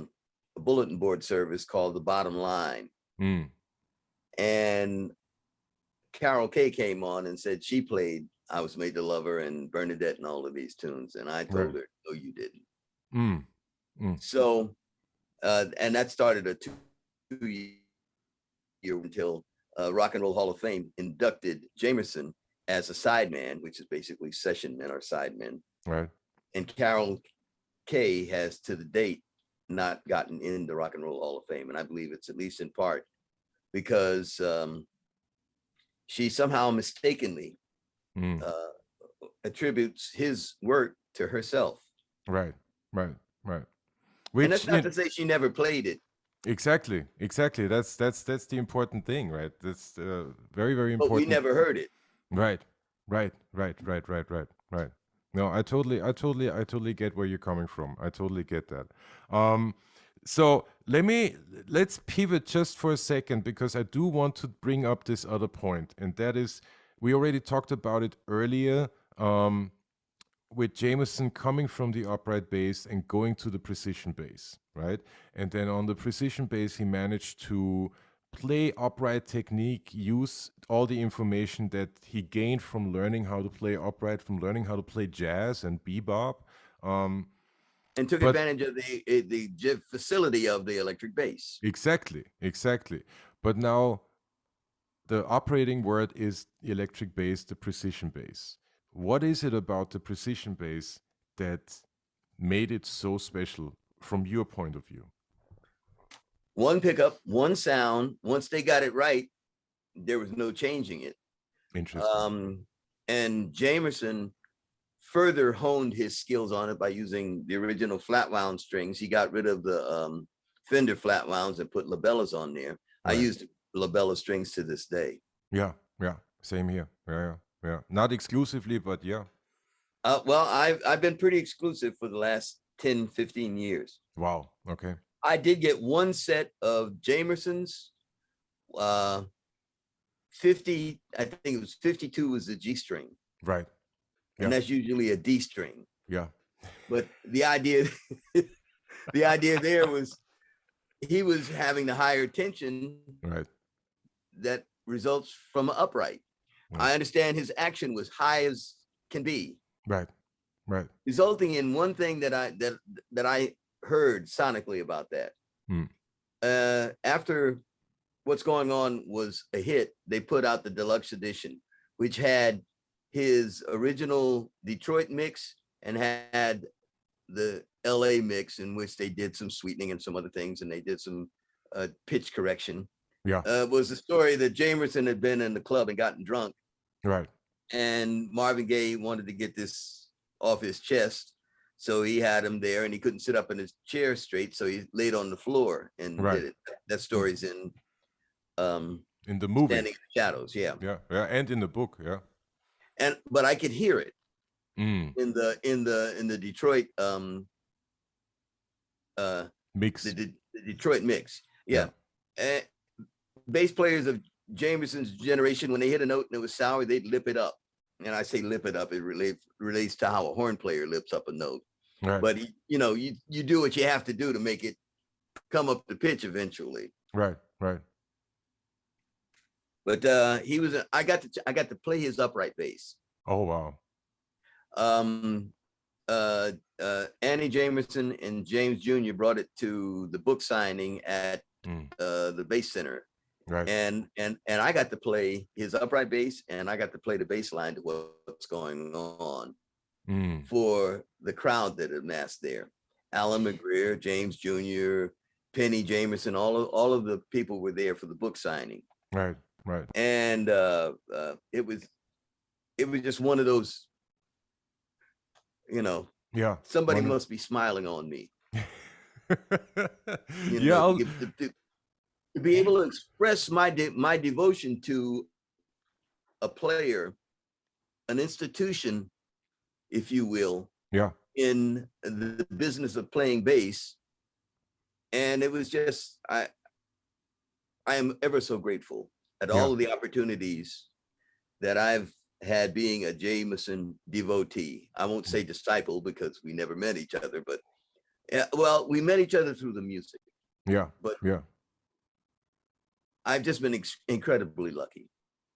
bulletin board service called The Bottom Line. And Carol Kay came on and said she played I Was Made to Love Her and Bernadette and all of these tunes. And I told her, no, you didn't. So, and that started a 2-year until Rock and Roll Hall of Fame inducted Jamerson as a sideman, which is basically session men or sidemen. Right. And Carol Kay has to the date not gotten in the Rock and Roll Hall of Fame. And I believe it's at least in part because she somehow mistakenly attributes his work to herself. Right. Which, and that's not to say she never played it. Exactly. That's the important thing, right? That's very, very important. But we never heard it. Right. No, I totally get where you're coming from. I totally get that. So let's pivot just for a second, because I do want to bring up this other point, and that is, we already talked about it earlier, with Jamerson coming from the upright bass and going to the precision bass, right? And then on the precision bass, he managed to play upright technique, use all the information that he gained from learning how to play upright, from learning how to play jazz and bebop. And took advantage of the facility of the electric bass. Exactly. But now the operating word is electric bass, the precision bass. What is it about the precision bass that made it so special from your point of view? One pickup, one sound. Once they got it right, there was no changing it. Interesting. And Jamerson further honed his skills on it by using the original flat wound strings. He got rid of the Fender flat wounds and put labellas on there. Right. I used labella strings to this day. Yeah, same here. Yeah. Not exclusively, but yeah. Well, I've been pretty exclusive for the last 10, 15 years. Wow. Okay. I did get one set of Jamerson's. 50, I think it was 52 was the G string. Right. Yeah. And that's usually a D string. Yeah. But the idea there was he was having the higher tension. Right. That results from an upright. Right. I understand his action was high as can be. Right. Resulting in one thing that I heard sonically about that. After What's Going On was a hit, they put out the deluxe edition, which had his original Detroit mix and had the LA mix, in which they did some sweetening and some other things, and they did some pitch correction. Yeah. Was the story that Jamerson had been in the club and gotten drunk. Right. And Marvin Gaye wanted to get this off his chest. So he had him there, and he couldn't sit up in his chair straight. So he laid on the floor and did it. That story's in the movie Standing in the Shadows. Yeah. And in the book. Yeah. But I could hear it in the Detroit mix. The Detroit mix. Yeah. And bass players of Jamerson's generation, when they hit a note and it was sour, they'd lip it up. And I say lip it up, it relates to how a horn player lips up a note. Right. But you do what you have to do to make it come up the pitch eventually. Right. But I got to play his upright bass. Oh wow. Annie Jamerson and James Jr. brought it to the book signing at the bass center. Right. And I got to play his upright bass, and I got to play the bass line to what's going on for the crowd that amassed there. Alan McGreer, James Jr., Penny Jamerson, all of the people were there for the book signing. Right. Right. And it was just one of those, yeah, somebody must be smiling on me. Yeah, to be able to express my devotion to a player, an institution, if you will, in the business of playing bass. And it was just, I am ever so grateful at all of the opportunities that I've had being a Jamerson devotee. I won't say disciple because we never met each other, but well, we met each other through the music. But I've just been incredibly lucky.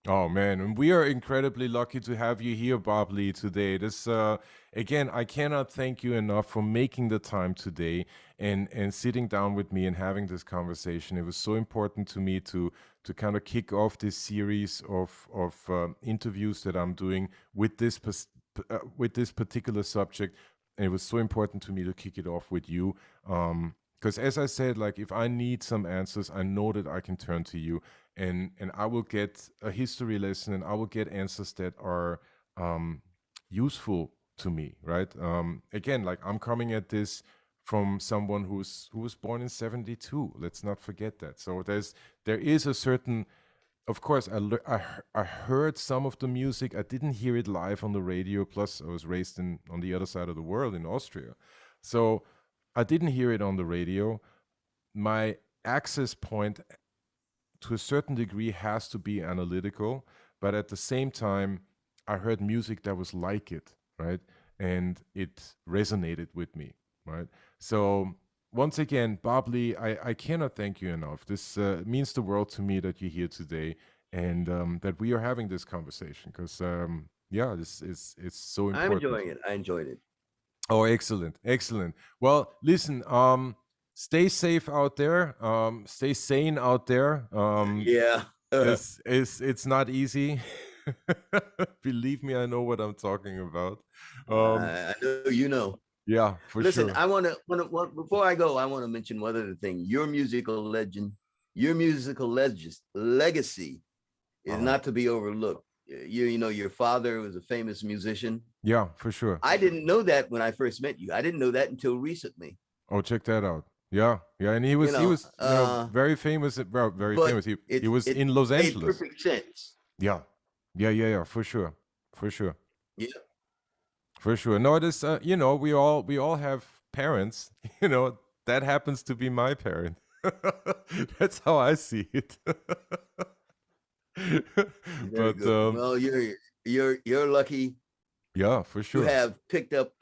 Oh man, and we are incredibly lucky to have you here, Bob Lee, today. This again, I cannot thank you enough for making the time today and sitting down with me and having this conversation. It was so important to me to kind of kick off this series of interviews that I'm doing with this particular subject. And it was so important to me to kick it off with you. Because as I said, like if I need some answers, I know that I can turn to you, and I will get a history lesson, and I will get answers that are useful to me, right? Again, like I'm coming at this from someone who was born in 72. Let's not forget that. So there is a certain, of course, I heard some of the music. I didn't hear it live on the radio. Plus, I was raised on the other side of the world in Austria, so I didn't hear it on the radio. My access point to a certain degree has to be analytical, but at the same time, I heard music that was like it, right? And it resonated with me, right? So once again, Bob Lee, I cannot thank you enough. This means the world to me that you're here today and that we are having this conversation because, it's so important. I'm enjoying it. I enjoyed it. Oh, excellent. Excellent. Well, listen, stay safe out there. Stay sane out there. It's not easy. Believe me, I know what I'm talking about. I know you know. Yeah, for Listen, sure. I want to before I go, I want to mention one other thing. Your musical legacy is not to be overlooked. Your father was a famous musician. Yeah, for sure. I didn't know that when I first met you. I didn't know that until recently. Oh, check that out. Yeah, and he was very famous. Well, very famous. He was in Los Angeles. Made perfect sense. Yeah, for sure. Yeah, for sure. No, it is. We all have parents. That happens to be my parent. That's how I see it. But well, you're lucky. Yeah, for sure. You have picked up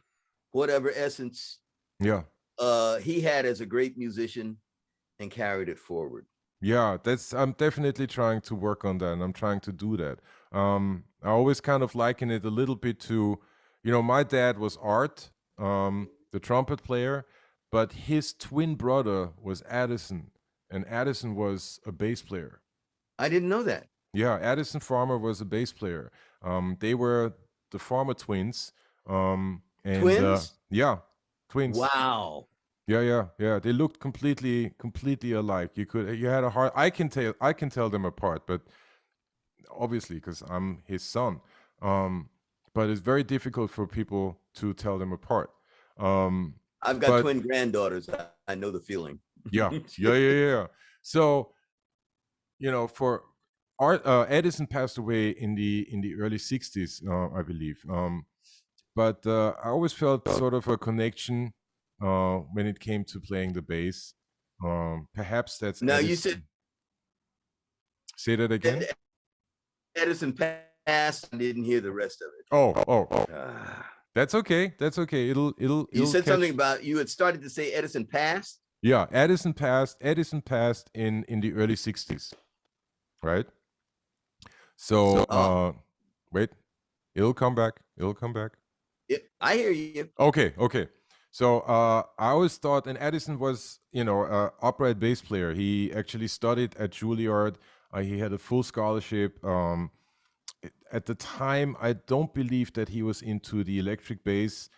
whatever essence he had as a great musician and carried it forward. Yeah, I'm definitely trying to work on that, and I'm trying to do that. I always kind of liken it a little bit to, my dad was Art, the trumpet player, but his twin brother was Addison, and Addison was a bass player. I didn't know that. Yeah, Addison Farmer was a bass player. They were the Farmer twins. Twins? Yeah, twins. Wow. Yeah. They looked completely alike. You had a hard. I can tell them apart, but obviously because I'm his son. But it's very difficult for people to tell them apart. I've got twin granddaughters. I know the feeling. Yeah. So, for Art, Edison passed away in the early 60s, I believe. But I always felt sort of a connection when it came to playing the bass. Perhaps that's now Edison. You said. Say that again. Edison passed. I didn't hear the rest of it. Oh. That's okay. It'll. You said something about you had started to say Edison passed. Yeah, Edison passed in the early 60s, right? So, wait, it'll come back. I hear you. Okay. So I always thought, and Edison was, you know, upright bass player. He actually studied at Juilliard. He had a full scholarship. At the time, I don't believe that he was into the electric bass,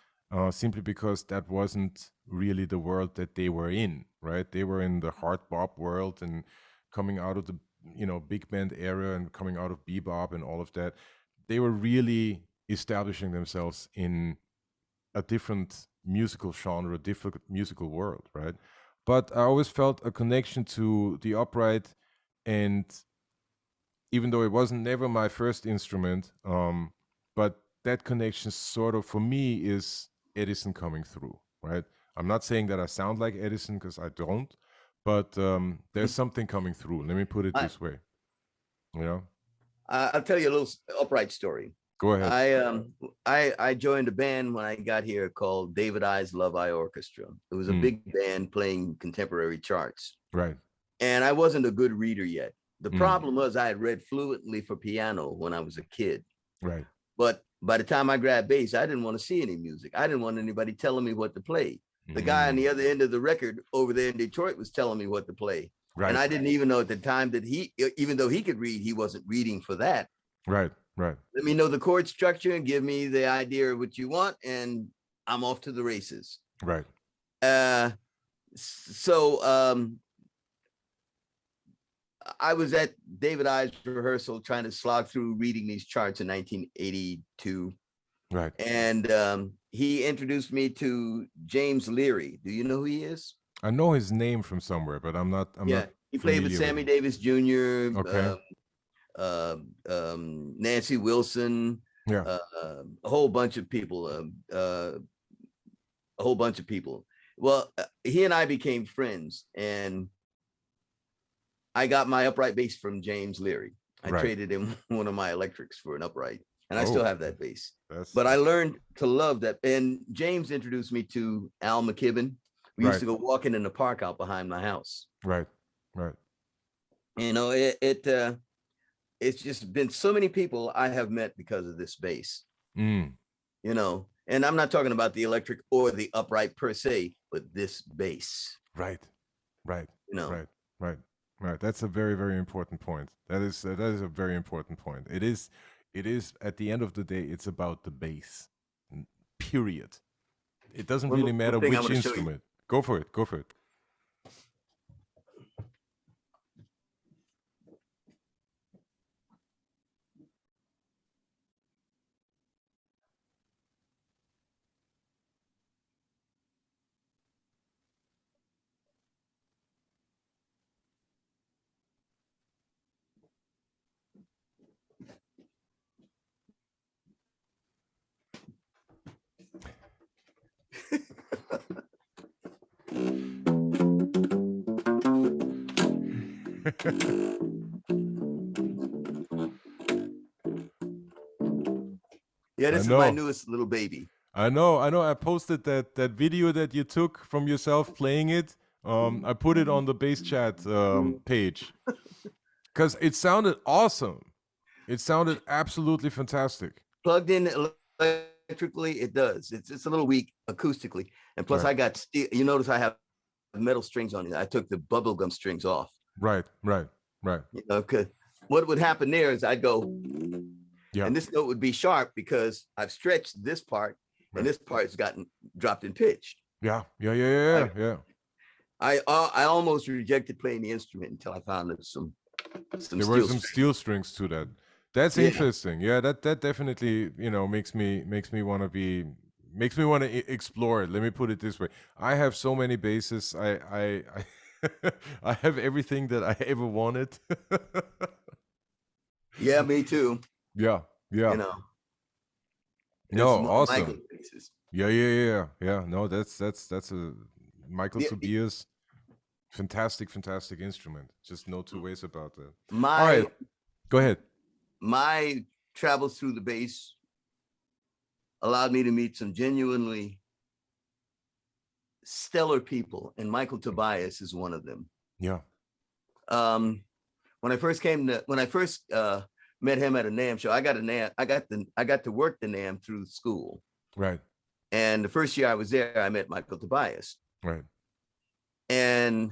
simply because that wasn't really the world that they were in, right? They were in the hard bop world and coming out of the, you know, big band era and coming out of bebop and all of that. They were really establishing themselves in a different musical genre, a different musical world, right? But I always felt a connection to the upright, and even though it wasn't never my first instrument, but that connection sort of for me is Edison coming through, right? I'm not saying that I sound like Edison because I don't, but there's something coming through. Let me put it I, this way, you know. I'll tell you a little upright story. Go ahead. I joined a band when I got here called David I's Love I Orchestra. It was a big band playing contemporary charts. Right. And I wasn't a good reader yet. The problem was I had read fluently for piano when I was a kid. Right. But by the time I grabbed bass, I didn't want to see any music. I didn't want anybody telling me what to play. The guy on the other end of the record over there in Detroit was telling me what to play. Right. And I didn't even know at the time that even though he could read, he wasn't reading for that. Right. Right. Let me know the chord structure and give me the idea of what you want, and I'm off to the races. Right. So I was at David I's rehearsal trying to slog through reading these charts in 1982. Right. And he introduced me to James Leary. Do you know who he is? I know his name from somewhere, but I'm not. He played with Sammy Davis Jr. Okay. Nancy Wilson. Yeah. A whole bunch of people. Well, he and I became friends, and I got my upright bass from James Leary. I traded him one of my electrics for an upright, and I still have that bass. But I learned to love that. And James introduced me to Al McKibben. We used to go walking in the park out behind my house. Right. Right. You know, it's just been so many people I have met because of this bass. You know, and I'm not talking about the electric or the upright per se, but this bass. Right. Right. You know. Right. Right. Right. That's a very, very important point. That is a very important point. It is at the end of the day, it's about the bass. Period. It doesn't really matter which instrument. Go for it. Go for it. Yeah, this is my newest little baby. I know. I posted that video that you took from yourself playing it. I put it on the Bass Chat page because it sounded awesome. It sounded absolutely fantastic. Plugged in electrically, it does. It's a little weak acoustically, and plus I got steel. You notice I have metal strings on it. I took the bubblegum strings off. Right. You know, because what would happen there is I'd go, and this note would be sharp because I've stretched this part, and this part's gotten dropped in pitch. Yeah. I almost rejected playing the instrument until I found that there were some steel strings to that. That's interesting. Yeah, that definitely, you know, makes me want to explore it. Let me put it this way: I have so many basses. I I have everything that I ever wanted. Yeah, me too. Yeah. You know. No, awesome. Yeah. No, that's a Michael Tobias. Fantastic instrument. Just no two ways about that. All right, go ahead. My travels through the bass allowed me to meet some genuinely stellar people, and Michael Tobias is one of them. Yeah. When I first met him at a NAMM show, I got to work the NAMM through school. Right. And the first year I was there, I met Michael Tobias. Right. And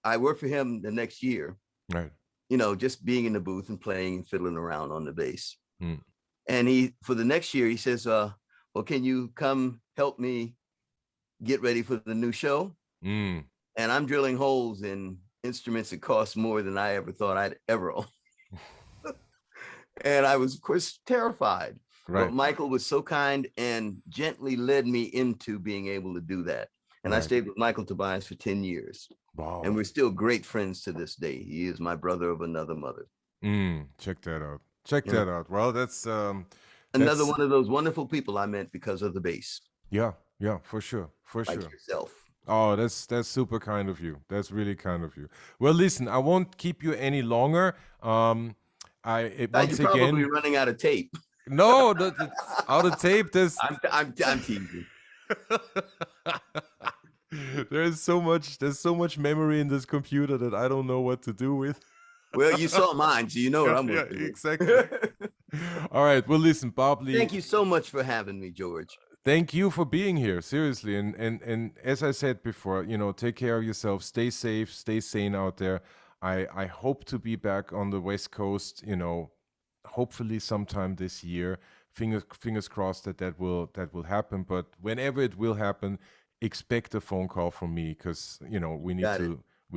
I worked for him the next year. Right. You know, just being in the booth and playing and fiddling around on the bass. Mm. And for the next year, he says, well, can you come help me get ready for the new show? Mm. And I'm drilling holes in instruments that cost more than I ever thought I'd ever own. And I was, of course, terrified. Right. But Michael was so kind and gently led me into being able to do that. And I stayed with Michael Tobias for 10 years. Wow. And we're still great friends to this day. He is my brother of another mother. Check that out. Check that out. Well, that's another one of those wonderful people I met because of the bass. Yeah, for sure. Like yourself. Oh, that's super kind of you. That's really kind of you. Well, listen, I won't keep you any longer. You're probably running out of tape. No, out of tape. I'm teasing. There's so much memory in this computer that I don't know what to do with. Well, you saw mine, so you know what I'm working with. Exactly. All right. Well, listen, Bob Lee. Thank you so much for having me, George. Thank you for being here, seriously. And as I said before, take care of yourself, stay safe, stay sane out there. I hope to be back on the West Coast, hopefully sometime this year. Fingers crossed that will happen. But whenever it will happen, expect a phone call from me, because we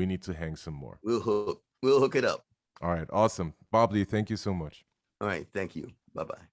need to hang some more. We'll hook it up. All right, awesome. Bob Lee, thank you so much. All right, thank you. Bye-bye.